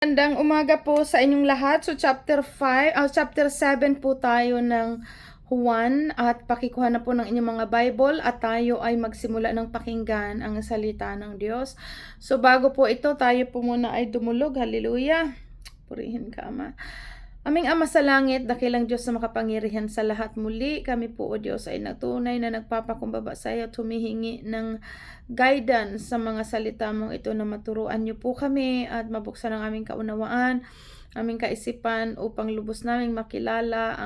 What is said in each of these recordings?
Magandang umaga po sa inyong lahat. So chapter 7 po tayo ng Juan at pakikuha na po ng inyong mga Bible at tayo ay magsimula ng pakinggan ang salita ng Diyos. So bago po ito, tayo po muna ay dumulog. Hallelujah. Purihin ka, Ama. Aming Ama sa langit, dakilang Diyos na makapangyarihan sa lahat, muli kami po, O Diyos, ay natunay na nagpapakumbaba sa iyo at humihingi ng guidance sa mga salita mong ito na maturuan niyo po kami at mabuksan ang aming kaunawaan, aming kaisipan upang lubos naming makilala,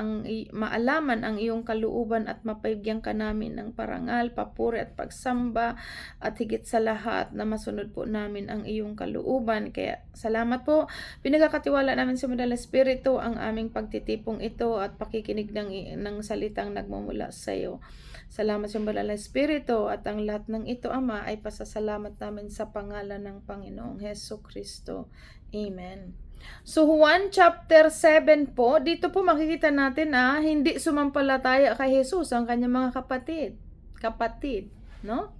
maalaman ang iyong kalooban at mapaibigyan ka namin ng parangal, papuri at pagsamba at higit sa lahat na masunod po namin ang iyong kalooban. Kaya salamat po, pinagkakatiwala namin sa Madalang Espiritu ang aming pagtitipong ito at pakikinig ng salitang nagmumula sa iyo. Salamat sa Madalang Espiritu at ang lahat ng ito, Ama, ay pasasalamat namin sa pangalan ng Panginoong Hesus Kristo. Amen. So Juan chapter 7 po, dito po makikita natin na hindi sumampalataya kay Jesus ang kanyang mga kapatid, no?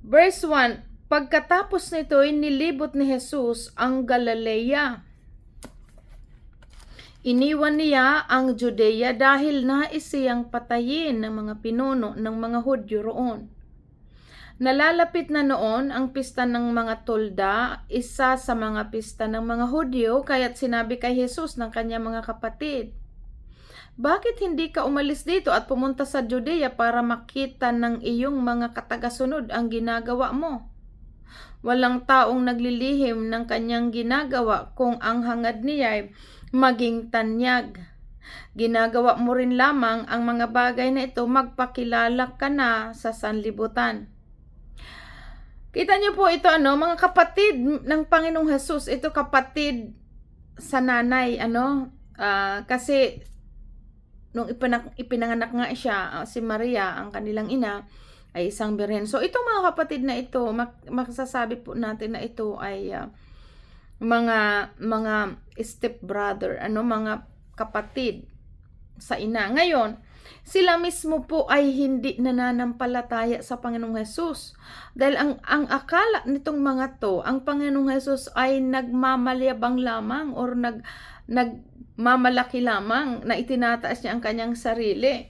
Verse 1, pagkatapos nito nilibot ni Jesus ang Galilea. Iniwan niya ang Judea dahil nais siyang patayin ng mga pinuno ng mga Hudyo roon. Nalalapit na noon ang pista ng mga tolda, isa sa mga pista ng mga Hudyo, kaya't sinabi kay Jesus ng kanyang mga kapatid, bakit hindi ka umalis dito at pumunta sa Judea para makita ng iyong mga katagasunod ang ginagawa mo? Walang taong naglilihim ng kanyang ginagawa kung ang hangad niya'y maging tanyag. Ginagawa mo rin lamang ang mga bagay na ito, magpakilala ka na sa sanlibutan. Kita niyo po ito, mga kapatid ng Panginoong Jesus, ito kapatid sa nanay, kasi nung ipinanganak nga siya, si Maria, ang kanilang ina, ay isang birhen. So itong mga kapatid na ito, masasabi po natin na ito ay mga step brother, mga kapatid sa ina. Ngayon, sila mismo po ay hindi nananampalataya sa Panginoong Hesus. Dahil ang akala nitong mga to, ang Panginoong Hesus ay nagmamalyabang lamang or nagmamalaki lamang na itinataas niya ang kanyang sarili.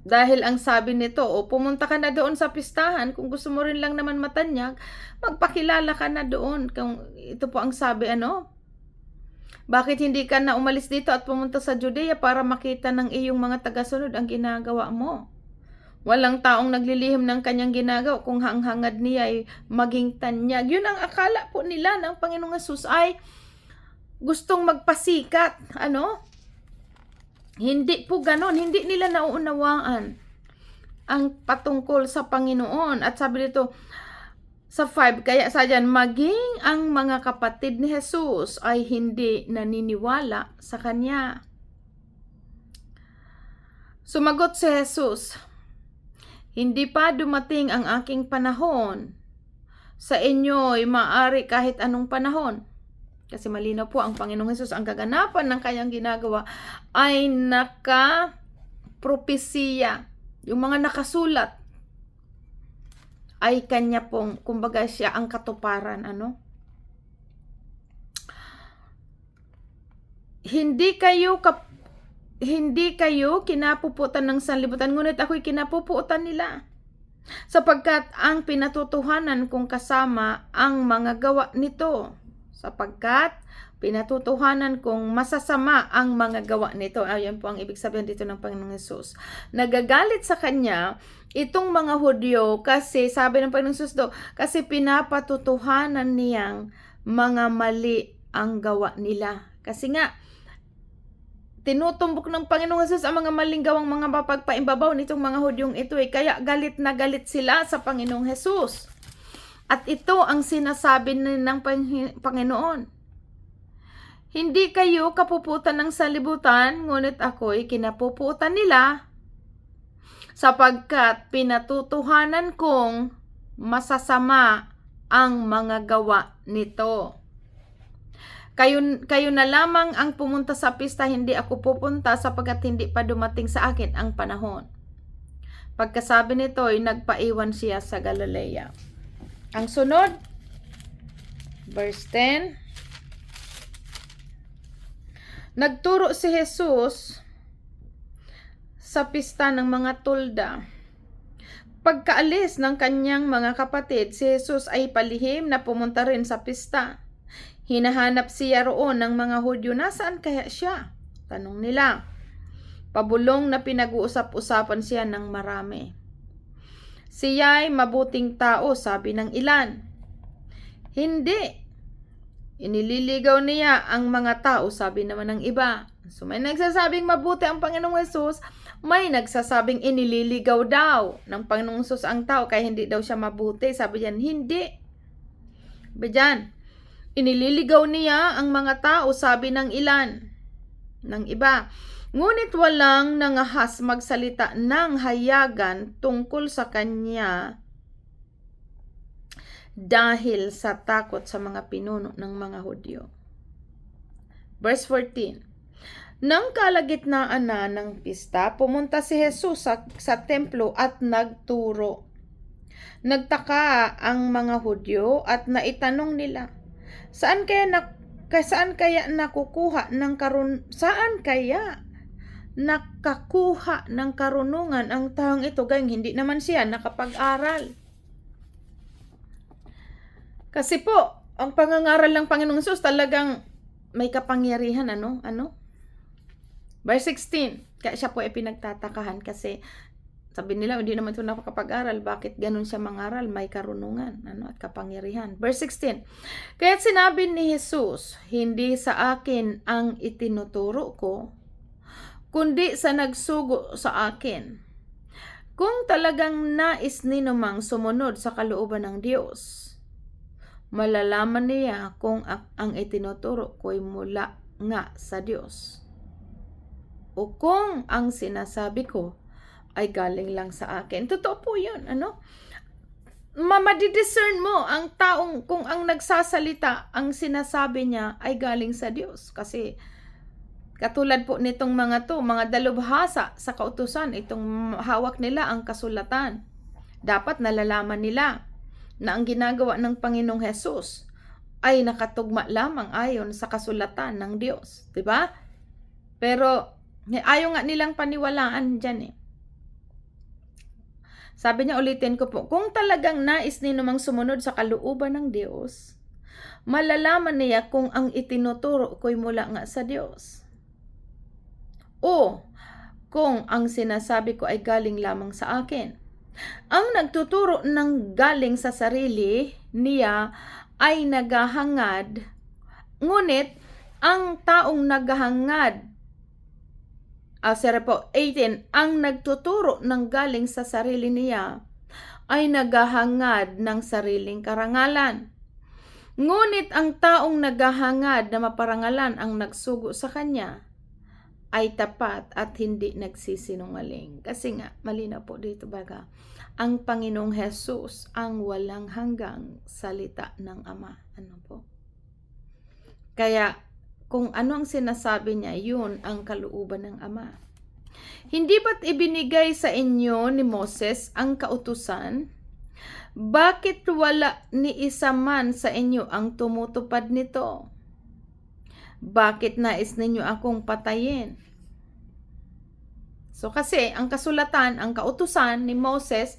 Dahil ang sabi nito, pumunta ka na doon sa pistahan, kung gusto mo rin lang naman matanyag, magpakilala ka na doon. Kung ito po ang sabi, bakit hindi ka na umalis dito at pumunta sa Judea para makita ng iyong mga tagasunod ang ginagawa mo? Walang taong naglilihim ng kanyang ginagawa kung hangad niya ay maging tanyag. Yun ang akala po nila ng Panginoong Hesus ay gustong magpasikat. Hindi po ganon. Hindi nila nauunawaan ang patungkol sa Panginoon. At sabi dito, sa 5, kaya sa dyan, maging ang mga kapatid ni Jesus ay hindi naniniwala sa kanya. Sumagot si Jesus, hindi pa dumating ang aking panahon. Sa inyo'y maaari kahit anong panahon. Kasi malinaw po ang Panginoong Jesus, ang kaganapan ng kanyang ginagawa ay nakapropesiya. Yung mga nakasulat ay kanya pong, kumbaga siya ang katuparan, Hindi kayo kinapuputan ng sanlibutan, ngunit ako'y kinapuputan nila. Sapagkat ang pinatutuhanan kong kasama ang mga gawa nito. Sapagkat pinatutuhanan kong masasama ang mga gawa nito. Ayan po ang ibig sabihin dito ng Panginoong Hesus. Nagagalit sa kanya itong mga Hudyo kasi sabi ng Panginoong Hesus kasi pinapatutuhanan niyang mga mali ang gawa nila. Kasi nga, tinutumbok ng Panginoong Hesus ang mga maling gawang mga mapagpaimbabaw nitong mga Hudyong ito. Kaya galit na galit sila sa Panginoong Hesus. At ito ang sinasabi ng Panginoon. Hindi kayo kapuputan ng sanlibutan, ngunit ako'y kinapuputan nila sapagkat pinatutuhanan kong masasama ang mga gawa nito. Kayo na lamang ang pumunta sa pista, hindi ako pupunta sapagkat hindi pa dumating sa akin ang panahon. Pagkasabi nito ay nagpaiwan siya sa Galilea. Ang sunod, Verse 10. Nagturo si Jesus sa pista ng mga tulda. Pagkaalis ng kanyang mga kapatid, si Jesus ay palihim na pumunta rin sa pista. Hinahanap siya roon ng mga Hudyo. Nasaan kaya siya? Tanong nila. Pabulong na pinag-uusap-usapan siya ng marami. Siya'y mabuting tao, sabi ng ilan. Hindi. Inililigaw niya ang mga tao, sabi naman ng iba. So may nagsasabing mabuti ang Panginoong Hesus, may nagsasabing inililigaw daw ng Panginoong Hesus ang tao kaya hindi daw siya mabuti. Sabi diyan, hindi. Sabi diyan, inililigaw niya ang mga tao, sabi ng ilan, ng iba. Ngunit walang nangahas magsalita ng hayagan tungkol sa kanya dahil sa takot sa mga pinuno ng mga Hudyo. Verse 14. Nang kalagitnaan na ng pista, pumunta si Jesus sa templo at nagturo. Nagtaka ang mga Hudyo at naitanong nila, saan kaya nakakuha ng karunungan ang taong ito gayong hindi naman siya nakapag-aral? Kasi po, ang pangangaral ng Panginoong Hesus talagang may kapangyarihan, ano? Verse 16, kaya siya po ay pinagtatakahan kasi sabi nila, hindi naman ito nakapag-aral. Bakit ganun siya mangaral? May karunungan, at kapangyarihan. Verse 16, kaya sinabi ni Jesus, hindi sa akin ang itinuturo ko, kundi sa nagsugo sa akin. Kung talagang nais ninumang sumunod sa kalooban ng Diyos, malalaman niya kung ang itinuturo ko'y mula nga sa Diyos, o kung ang sinasabi ko ay galing lang sa akin. Totoo po yun, madidiscern mo ang taong kung ang nagsasalita, ang sinasabi niya ay galing sa Diyos. Kasi katulad po nitong mga dalubhasa sa kautusan, itong hawak nila ang kasulatan. Dapat nalalaman nila na ang ginagawa ng Panginoong Hesus ay nakatugma lamang ayon sa kasulatan ng Diyos. Diba? Pero ayaw nga nilang paniwalaan dyan . Sabi niya, ulitin ko po, kung talagang nais ninumang sumunod sa kalooban ng Diyos, malalaman niya kung ang itinuturo ko'y mula nga sa Diyos, o kung ang sinasabi ko ay galing lamang sa akin. Ang nagtuturo ng galing sa sarili niya ay naghahangad, ngunit ang taong naghahangad, 18, ang nagtuturo ng galing sa sarili niya ay naghahangad ng sariling karangalan. Ngunit ang taong naghahangad na maparangalan ang nagsugo sa kanya ay tapat at hindi nagsisinungaling. Kasi nga, malinaw po dito baga, ang Panginoong Hesus ang walang hanggang salita ng Ama. Kaya, kung ano ang sinasabi niya, yun ang kalooban ng Ama. Hindi ba't ibinigay sa inyo ni Moses ang kautusan? Bakit wala ni isa man sa inyo ang tumutupad nito? Bakit nais ninyo akong patayin? So kasi ang kasulatan, ang kautusan ni Moses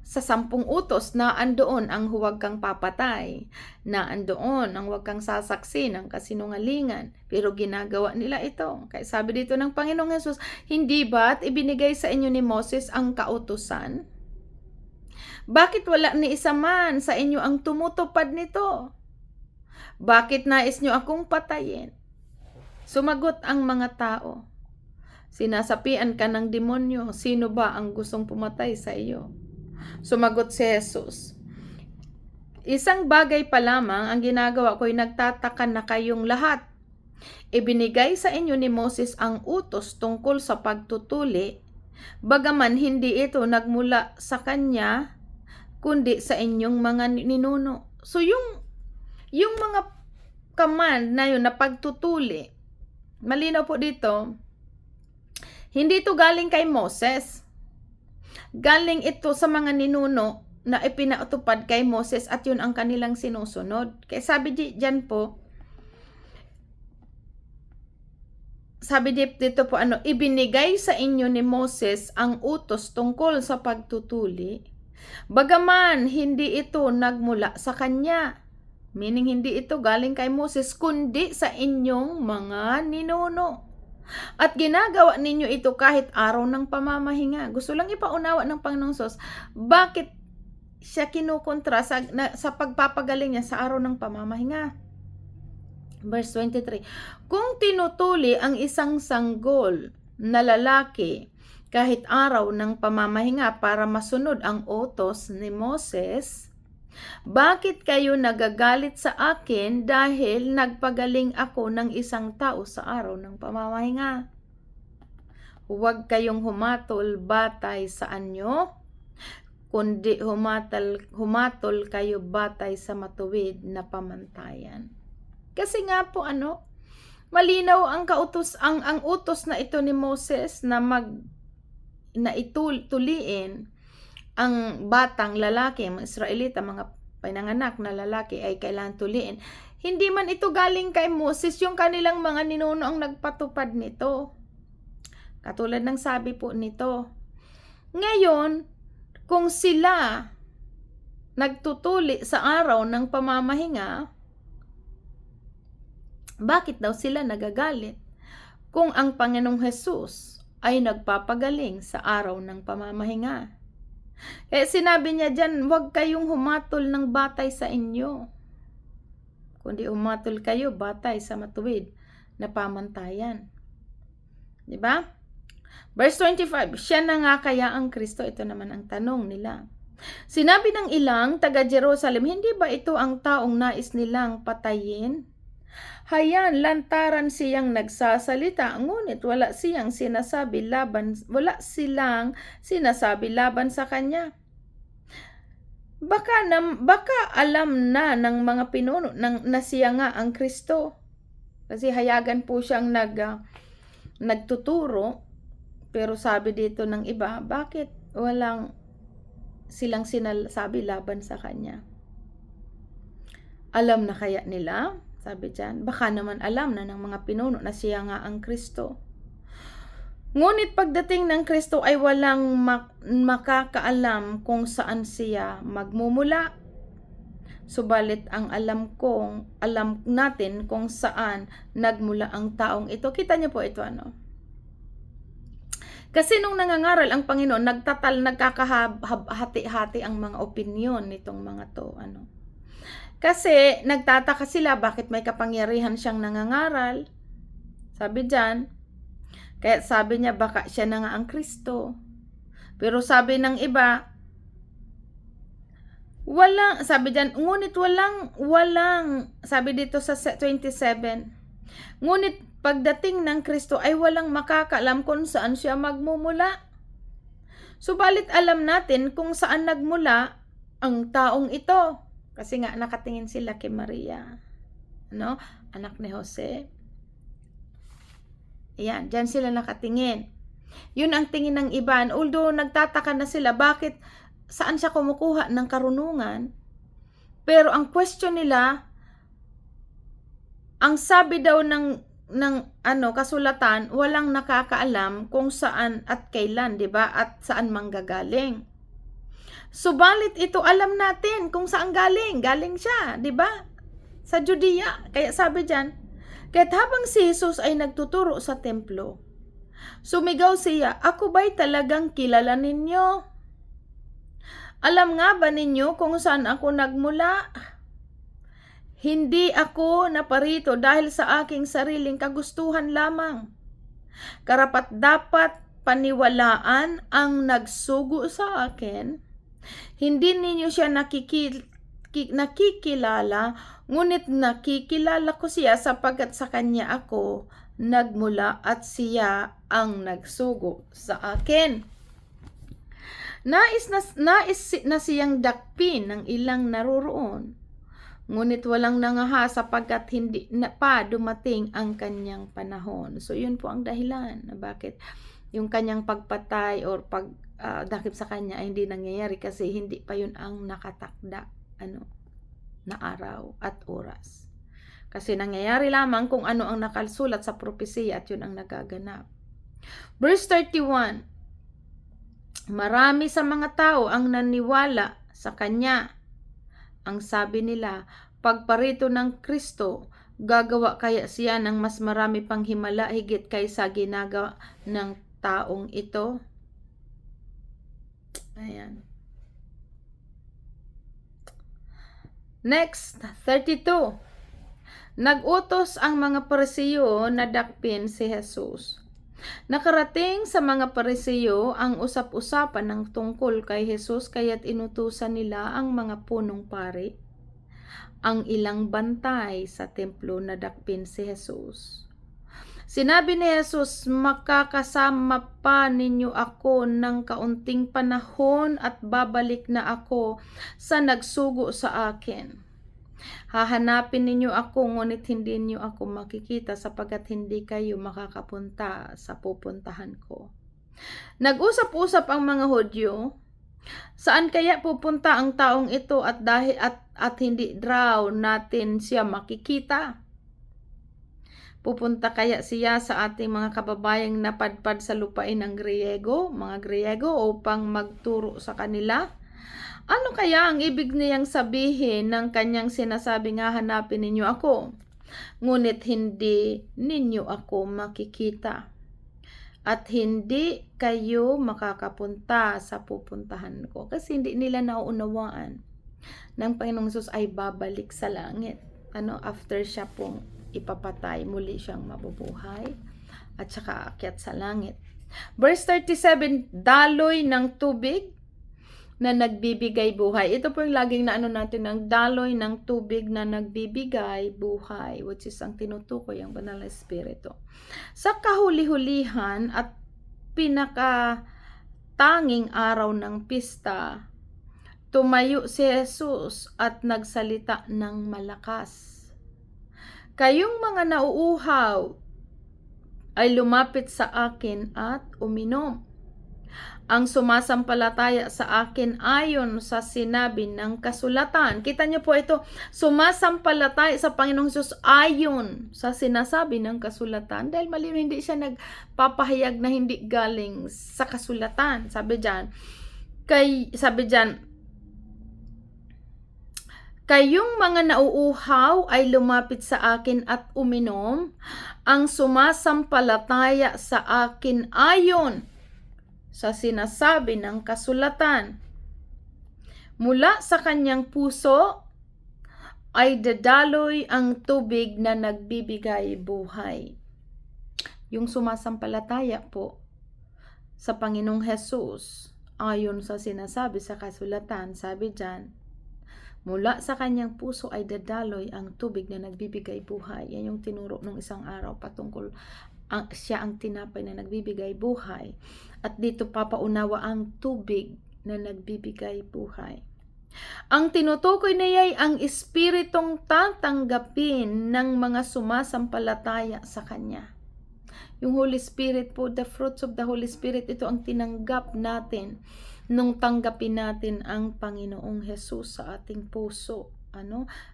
sa 10 utos na andoon ang huwag kang papatay, na andoon ang huwag kang sasaksi ng kasinungalingan, pero ginagawa nila ito. Kaya sabi dito ng Panginoong Hesus, hindi ba't ibinigay sa inyo ni Moses ang kautusan? Bakit wala ni isa man sa inyo ang tumutupad nito? Bakit nais nyo akong patayin? Sumagot ang mga tao, sinasapian ka ng demonyo, sino ba ang gustong pumatay sa iyo? Sumagot si Jesus, isang bagay pa lamang ang ginagawa ko'y nagtataka na kayong lahat. Ibinigay sa inyo ni Moses ang utos tungkol sa pagtutuli, bagaman hindi ito nagmula sa kanya, kundi sa inyong mga ninuno. So yung mga command na yun na pagtutuli, malinaw po dito, hindi ito galing kay Moses. Galing ito sa mga ninuno na ipinautupad kay Moses at yun ang kanilang sinusunod. Kaya sabi diyan po, sabi dito po ibinigay sa inyo ni Moses ang utos tungkol sa pagtutuli, bagaman hindi ito nagmula sa kanya. Meaning hindi ito galing kay Moses, kundi sa inyong mga ninuno. At ginagawa ninyo ito kahit araw ng pamamahinga. Gusto lang ipaunawa ng Panginoong Sos, bakit siya kinukontra sa pagpapagaling niya sa araw ng pamamahinga. Verse 23, kung tinutuli ang isang sanggol na lalaki kahit araw ng pamamahinga para masunod ang utos ni Moses, bakit kayo nagagalit sa akin dahil nagpagaling ako ng isang tao sa araw ng pamamahinga? Huwag kayong humatol batay sa anyo, kundi humatol kayo batay sa matuwid na pamantayan. Kasi nga po malinaw ang utos na ito ni Moses na tuliin ang batang lalaki, mga Israelita, mga pinanganak na lalaki ay kailangan tuliin. Hindi man ito galing kay Moses, yung kanilang mga ninuno ang nagpatupad nito. Katulad ng sabi po nito. Ngayon, kung sila nagtutuli sa araw ng pamamahinga, bakit daw sila nagagalit kung ang Panginoong Hesus ay nagpapagaling sa araw ng pamamahinga? Sinabi niya dyan, huwag kayong humatol ng batay sa inyo, kundi humatol kayo batay sa matuwid na pamantayan. Diba? Verse 25, siya na nga kaya ang Kristo? Ito naman ang tanong nila. Sinabi ng ilang taga Jerusalem, hindi ba ito ang taong nais nilang patayin? Hayan, lantaran siyang nagsasalita, ngunit wala silang sinasabi laban sa kanya. Baka alam na ng mga pinuno na siya nga ang Kristo. Kasi hayagan po siyang nagtuturo, pero sabi dito ng iba, bakit walang silang sinasabi laban sa kanya? Alam na kaya nila? Sabi dyan, baka naman alam na ng mga pinuno na siya nga ang Kristo. Ngunit pagdating ng Kristo ay walang makakaalam kung saan siya magmumula. Subalit ang alam natin kung saan nagmula ang taong ito. Kita niyo po ito Kasi nung nangangaral ang Panginoon, nagkakahati-hati ang mga opinyon nitong mga to Kasi nagtataka sila bakit may kapangyarihan siyang nangangaral. Sabi dyan, kaya sabi niya baka siya na nga ang Kristo. Pero sabi ng iba, sabi dyan, ngunit walang, sabi dito sa 27, ngunit pagdating ng Kristo ay walang makakaalam kung saan siya magmumula. Subalit alam natin kung saan nagmula ang taong ito. Kasi nga nakatingin sila kay Maria, anak ni Jose. Ayan, dyan sila nakatingin. Yun ang tingin ng iba. Although nagtataka na sila, bakit saan siya kumukuha ng karunungan? Pero ang question nila, ang sabi daw ng kasulatan, walang nakakaalam kung saan at kailan, 'di ba? At saan manggagaling. Subalit ito alam natin kung saan galing. Galing siya, 'di ba? Sa Judea. Kaya sabi diyan, kahit habang si Jesus ay nagtuturo sa templo, sumigaw siya, "Ako ba'y talagang kilala ninyo? Alam nga ba ninyo kung saan ako nagmula? Hindi ako naparito dahil sa aking sariling kagustuhan lamang. Karapat-dapat paniwalaan ang nagsugo sa akin. Hindi ninyo siya nakikilala, ngunit nakikilala ko siya sapagkat sa kanya ako nagmula at siya ang nagsugo sa akin." Nais na siyang dakpin ng ilang naroroon, ngunit walang nangaha sapagkat hindi na pa dumating ang kanyang panahon. So yun po ang dahilan na bakit yung kanyang pagpatay or dakip sa kanya ay hindi nangyayari kasi hindi pa yun ang nakatakda na araw at oras. Kasi nangyayari lamang kung ano ang nakalsulat sa propesiya at yun ang nagaganap. Verse 31, marami sa mga tao ang naniwala sa kanya. Ang sabi nila, pagparito ng Kristo, gagawa kaya siya ng mas marami pang himala higit kaysa ginagawa ng taong ito? Ayan. Next, 32. Nag-utos ang mga Parisiyo na dakpin si Jesus. Nakarating sa mga Parisiyo ang usap-usapan ng tungkol kay Jesus kaya't inutusan nila ang mga punong pari, ang ilang bantay sa templo na dakpin si Jesus. Sinabi ni Jesus, makakasama pa ninyo ako ng kaunting panahon at babalik na ako sa nagsugo sa akin. Hahanapin ninyo ako, ngunit hindi niyo ako makikita sapagkat hindi kayo makakapunta sa pupuntahan ko. Nag-usap-usap ang mga Hudyo, saan kaya pupunta ang taong ito at hindi raw natin siya makikita? Pupunta kaya siya sa ating mga kababayang napadpad sa lupain ng mga Griego upang magturo sa kanila? Ano kaya ang ibig niyang sabihin ng kanyang sinasabing hahanapin ninyo ako, ngunit hindi ninyo ako makikita, at hindi kayo makakapunta sa pupuntahan ko? Kasi hindi nila nauunawaan ng Panginoong Hesus ay babalik sa langit. After siya pong ipapatay, muli siyang mabubuhay at saka aakyat sa langit. Verse 37, daloy ng tubig na nagbibigay buhay. Ito po yung laging natin ng daloy ng tubig na nagbibigay buhay, which is ang tinutukoy ang Banal na Espiritu. Sa kahuli-hulihan at pinakatanging araw ng pista, tumayo si Jesus at nagsalita ng malakas. Kayong mga nauuhaw ay lumapit sa akin at uminom. Ang sumasampalataya sa akin ayon sa sinabi ng kasulatan. Kita niyo po ito, sumasampalataya sa Panginoong Hesus ayon sa sinasabi ng kasulatan. Dahil malinaw, hindi siya nagpapahayag na hindi galing sa kasulatan. Sabi diyan, kayong mga nauuhaw ay lumapit sa akin at uminom. Ang sumasampalataya sa akin ayon sa sinasabi ng kasulatan, mula sa kanyang puso ay dadaloy ang tubig na nagbibigay buhay. Yung sumasampalataya po sa Panginoong Hesus ayon sa sinasabi sa kasulatan, sabi diyan, mula sa kanyang puso ay dadaloy ang tubig na nagbibigay buhay. Yan yung tinuro nung isang araw patungkol siya ang tinapay na nagbibigay buhay. At dito papaunawa ang tubig na nagbibigay buhay. Ang tinutukoy niya ay ang espiritong tatanggapin ng mga sumasampalataya sa kanya. Yung Holy Spirit po, the fruits of the Holy Spirit, ito ang tinanggap natin nung tanggapin natin ang Panginoong Hesus sa ating puso.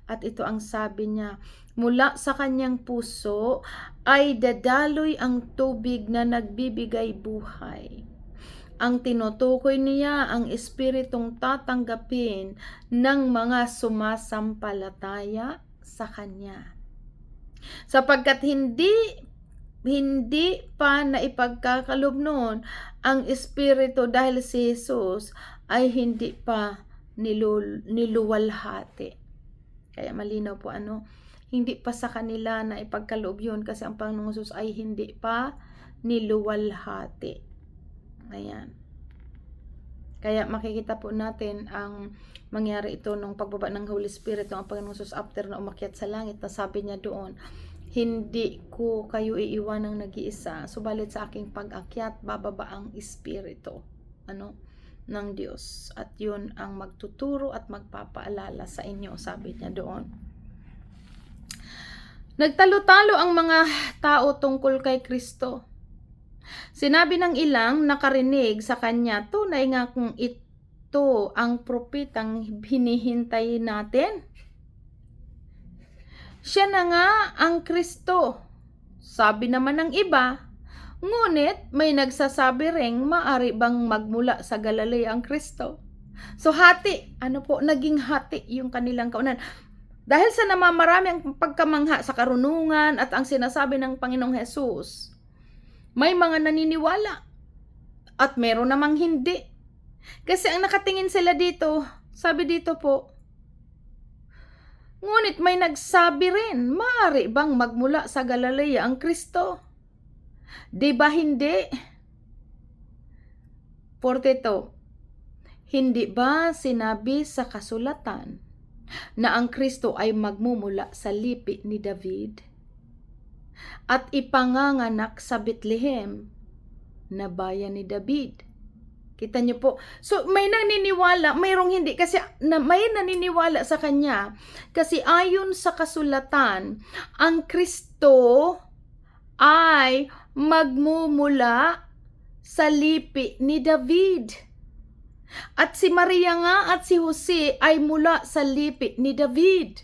At ito ang sabi niya, mula sa kanyang puso ay dadaloy ang tubig na nagbibigay buhay. Ang tinutukoy niya ang espiritong tatanggapin ng mga sumasampalataya sa kanya. Sapagkat hindi pa naipagkakalob noon ang espiritu dahil si Jesus ay hindi pa niluwalhati. Kaya malinaw po hindi pa sa kanila na ipagkaloob yun kasi ang Panginoong Hesus ay hindi pa niluwalhati. Ayan. Kaya makikita po natin ang mangyari ito nung pagbaba ng Holy Spirit ng Panginoong Hesus after na umakyat sa langit, na sabi niya doon, hindi ko kayo iiwanang nag-iisa, subalit sa aking pag-akyat bababa ang Espiritu ng Diyos, at yun ang magtuturo at magpapaalala sa inyo, sabi niya doon. Nagtalo-talo ang mga tao tungkol kay Kristo. Sinabi ng ilang nakarinig sa kanya, tunay nga kung ito ang propetang hinihintay natin. Siya na nga ang Kristo, sabi naman ng iba. Ngunit may nagsasabi ring maari bang magmula sa Galilea ang Kristo. So hati, naging hati yung kanilang kaunan. Dahil sa namamarami ang pagkamangha sa karunungan at ang sinasabi ng Panginoong Hesus, may mga naniniwala at meron namang hindi. Kasi ang nakatingin sila dito, sabi dito po, ngunit may nagsabi rin, maaari bang magmula sa Galilea ang Kristo? Di ba hindi? 42. Hindi ba sinabi sa kasulatan na ang Kristo ay magmumula sa lipi ni David at ipanganganak sa Bethlehem na bayan ni David? Kita niyo po. So may naniniwala, mayroong hindi kasi may naniniwala sa kanya kasi ayon sa kasulatan, ang Kristo ay magmumula sa lipi ni David. At si Maria nga at si Jose ay mula sa lipi ni David.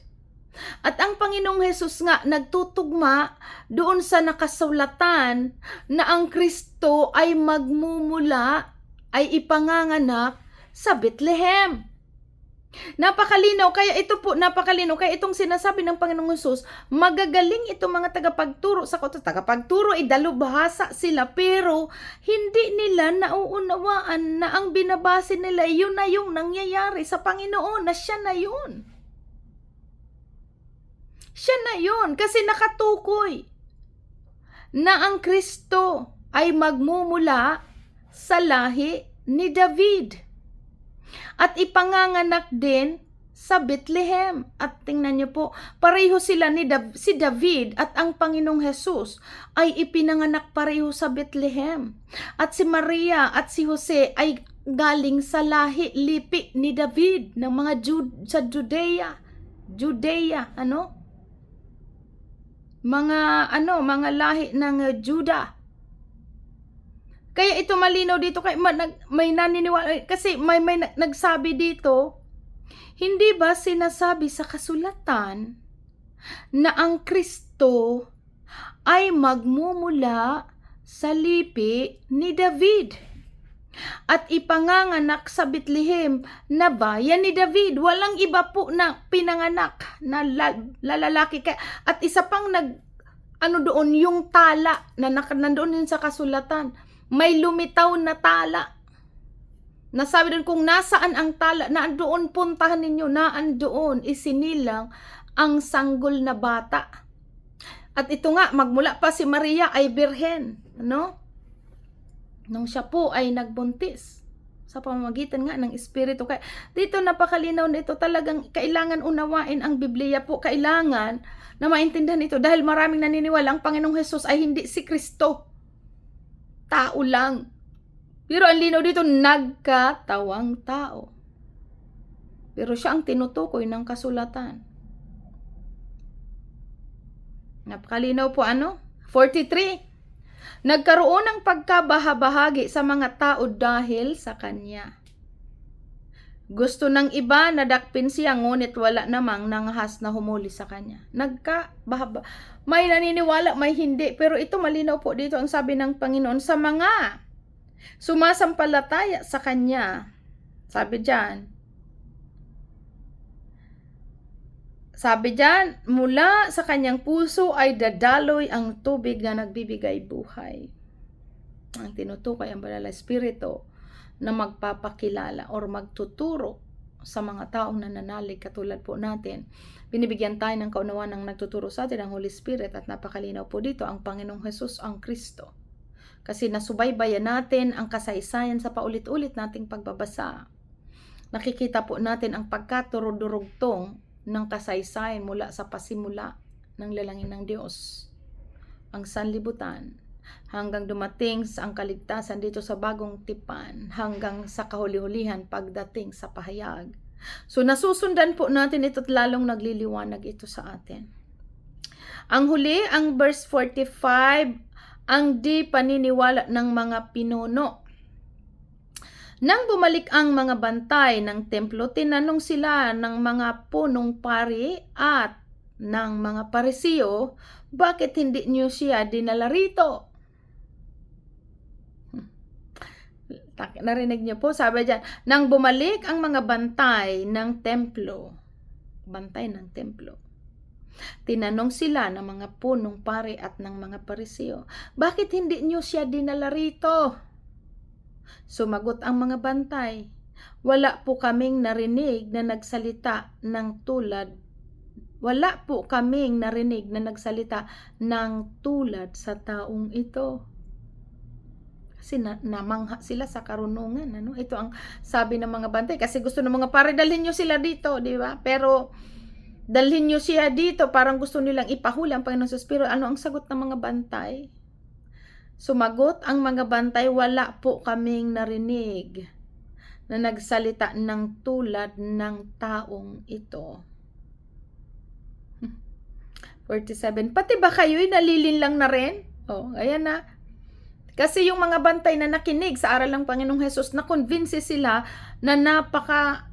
At ang Panginoong Hesus nga nagtutugma doon sa nakasulatan na ang Kristo ay magmumula, ay ipanganganak sa Bethlehem. Napakalinaw, kaya ito po, napakalinaw, kaya itong sinasabi ng Panginoong Hesus, magagaling itong mga tagapagturo sa kautos. Tagapagturo ay dalubhasa sila, pero hindi nila nauunawaan na ang binabase nila, yun na yung nangyayari sa Panginoon, na siya na yun. Siya na yun, kasi nakatukoy na ang Kristo ay magmumula sa lahi ni David. At ipanganganak din sa Bethlehem. At tingnan niyo po, pareho sila si David at ang Panginoong Hesus ay ipinanganak pareho sa Bethlehem. At si Maria at si Jose ay galing sa lahi lipi ni David ng mga sa Judea, mga lahi ng Juda. Kaya ito malinaw dito, kay may naniniwala kasi may nagsabi dito, hindi ba sinasabi sa kasulatan na ang Kristo ay magmumula sa lipi ni David at ipanganganak sa Bethlehem na bayan ni David? Walang iba po na pinanganak na lalaki. At isa pang doon yung tala na nandoon din sa kasulatan. May lumitaw na tala. Nasabi doon kung nasaan ang tala, naandoon, puntahan ninyo, naandoon, isinilang ang sanggol na bata. At ito nga, magmula pa si Maria ay birhen, nung siya po ay nagbuntis sa pamamagitan nga ng Espiritu. Kaya dito napakalinaw nito, talagang kailangan unawain ang Biblia po, kailangan na maintindihan ito dahil maraming naniniwala ang Panginoong Hesus ay hindi si Kristo. Tao lang. Pero ang linaw dito, nagkatawang tao. Pero siya ang tinutukoy ng kasulatan. Napakalinaw po 43. Nagkaroon ng pagkabahabahagi sa mga tao dahil sa kanya. Gusto ng iba na dakpin siya, ngunit wala namang nangahas na humuli sa kanya. May naniniwala, may hindi. Pero ito malinaw po dito ang sabi ng Panginoon sa mga sumasampalataya sa kanya. Sabi diyan, mula sa kanyang puso ay dadaloy ang tubig na nagbibigay buhay. Ang tinutukoy ang Banal na Espiritu na magpapakilala or magtuturo sa mga taong nananalig katulad po natin. Binibigyan tayo ng kaunawaan ng nagtuturo sa atin ang Holy Spirit at napakalinaw po dito ang Panginoong Hesus ang Kristo. Kasi nasubaybayan natin ang kasaysayan sa paulit-ulit nating pagbabasa. Nakikita po natin ang pagkaturudurugtong ng kasaysayan mula sa pasimula ng lalangin ng Diyos, ang sanlibutan, hanggang dumating sa ang kaligtasan dito sa bagong tipan, hanggang sa kahuli-hulihan pagdating sa pahayag. So nasusundan po natin ito at lalong nagliliwanag ito sa atin. Ang huli, ang verse 45, ang di paniniwala ng mga pinuno. Nang bumalik ang mga bantay ng templo, tinanong sila ng mga punong pari at ng mga Parisiyo, bakit hindi niyo siya dinala rito? Narinig niyo po, sabi diyan, nang bumalik ang mga bantay ng templo, tinanong sila ng mga punong pari at ng mga Parisiyo, bakit hindi niyo siya dinala rito? Sumagot ang mga bantay, wala po kaming narinig na nagsalita ng tulad sa taong ito. Kasi namangha sila sa karunungan. Ito ang sabi ng mga bantay. Kasi gusto ng mga pare, dalhin nyo sila dito, di ba? Pero dalhin nyo siya dito, parang gusto nilang ipahuli ang Panginoong Diyos. Pero ano ang sagot ng mga bantay? Sumagot ang mga bantay, wala po kaming narinig na nagsalita ng tulad ng taong ito. 47. Pati ba kayo'y nalilinlang na rin? Ayan na. Kasi yung mga bantay na nakinig sa aral ng Panginoong Hesus, na-convince sila na napaka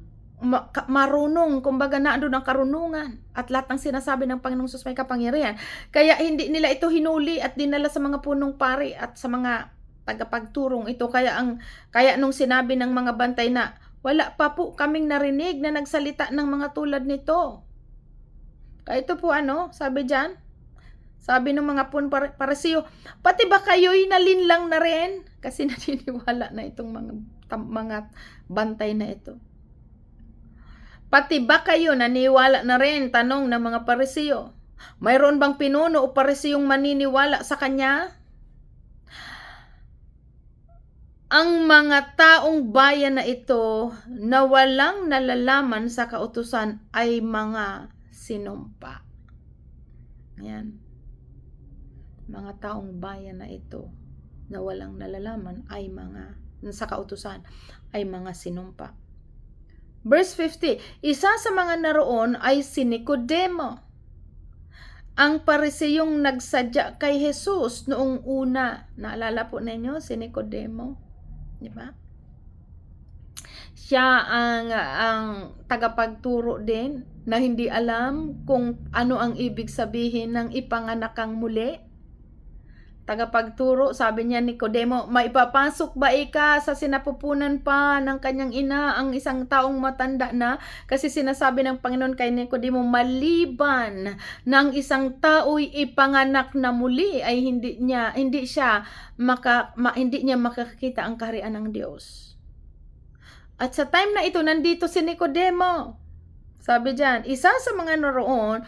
marunong, kumbaga naandun ang karunungan at lahat ng sinasabi ng Panginoong Hesus may kapangyarihan. Kaya hindi nila ito hinuli at dinala sa mga punong pari at sa mga tagapagturong ito. Kaya nung sinabi ng mga bantay na wala pa po kaming narinig na nagsalita ng mga tulad nito. Kaya ito po sabi diyan, sabi ng mga Parisiyo, pati ba kayo'y nalinlang na rin? Kasi naniniwala na itong mga bantay na ito. Pati ba kayo naniwala na rin? Tanong ng mga Parisiyo. Mayroon bang pinuno o Parisiyong maniniwala sa kanya? Ang mga taong bayan na ito na walang nalalaman sa kautusan ay mga sinumpa. Ayan. Mga taong bayan na ito na walang nalalaman ay sa kautusan ay mga sinumpa. Verse 50, isa sa mga naroon ay si Nicodemo, ang Parisiyong nagsadya kay Jesus noong una. Naalala po ninyo si Nicodemo, di ba? Siya ang tagapagturo din na hindi alam kung ano ang ibig sabihin ng ipanganak kang muli. Tagapagturo, sabi niya Nicodemo, maipapasok ba ika sa sinapupunan pa ng kanyang ina ang isang taong matanda na? Kasi sinasabi ng Panginoon kay Nicodemo, maliban ng isang tao'y ipanganak na muli ay hindi niya makakita ang kaharian ng Diyos. At sa time na ito, nandito si Nicodemo. Sabi diyan, isa sa mga naroon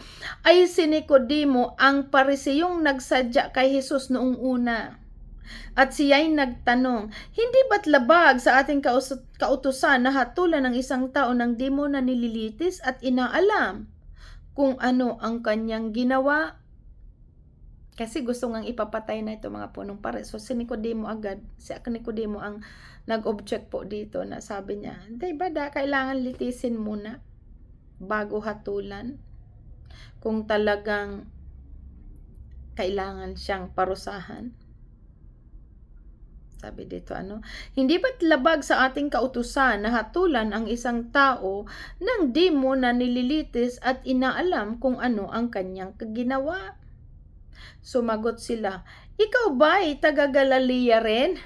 ay si Nicodemo, ang Parisiyong nagsadya kay Jesus noong una. At siya'y nagtanong, hindi ba't labag sa ating kautusan na hatulan ng isang tao ng di mo na nililitis at inaalam kung ano ang kanyang ginawa? Kasi gusto ngang ipapatay na ito mga punong pare. So si Nicodemo ang nag-object po dito na sabi niya, hindi ba kailangan litisin muna bago hatulan kung talagang kailangan siyang parusahan? Sabi dito hindi ba't labag sa ating kautusan na hatulan ang isang tao nang di mo na nililitis at inaalam kung ano ang kanyang ginawa? Sumagot sila, ikaw ba'y taga-Galilea rin?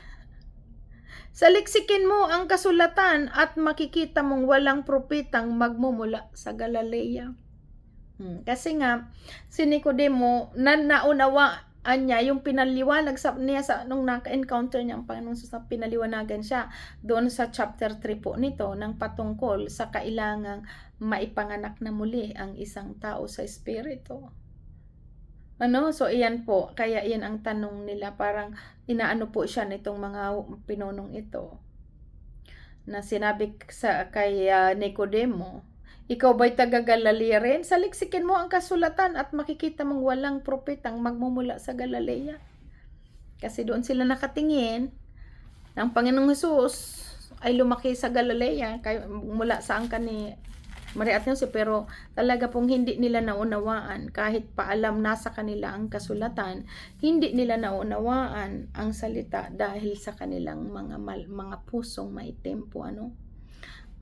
Saliksikin mo ang kasulatan at makikita mong walang propetang magmumula sa Galilea. Kasi nga, si Nicodemo, naunawaan niya yung pinaliwanag niya nung naka-encounter niya ang Panginoon sa pinaliwanagan siya doon sa chapter 3 po nito ng patungkol sa kailangang maipanganak na muli ang isang tao sa espiritu. So iyan po, kaya iyan ang tanong nila, parang inaano po siya nitong mga pinunong ito. Na sinabi kay Nicodemo, ikaw ba'y taga-Galilea rin? Saliksikin mo ang kasulatan at makikita mong walang propetang magmumula sa Galilea. Kasi doon sila nakatingin ng Panginoong Hesus ay lumaki sa Galilea, mula saan ka ni Maria at Jose, pero talaga pong hindi nila naunawaan kahit paalam nasa kanila ang kasulatan, hindi nila naunawaan ang salita dahil sa kanilang mga pusong maitim po, ano,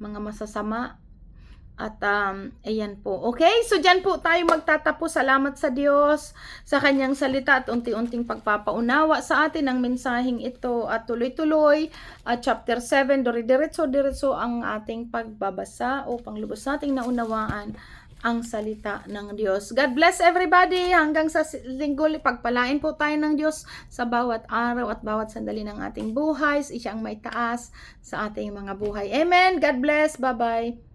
mga masasama. At ayan po. Okay, so dyan po tayo magtatapos. Salamat sa Diyos sa kanyang salita at unti-unting pagpapaunawa sa atin ang mensaheng ito at tuloy-tuloy at chapter 7, diretso ang ating pagbabasa upang lubos nating naunawaan ang salita ng Diyos. God bless everybody. Hanggang sa linggo, pagpalain po tayo ng Diyos sa bawat araw at bawat sandali ng ating buhay. Siya ang may taas sa ating mga buhay. Amen. God bless. Bye-bye.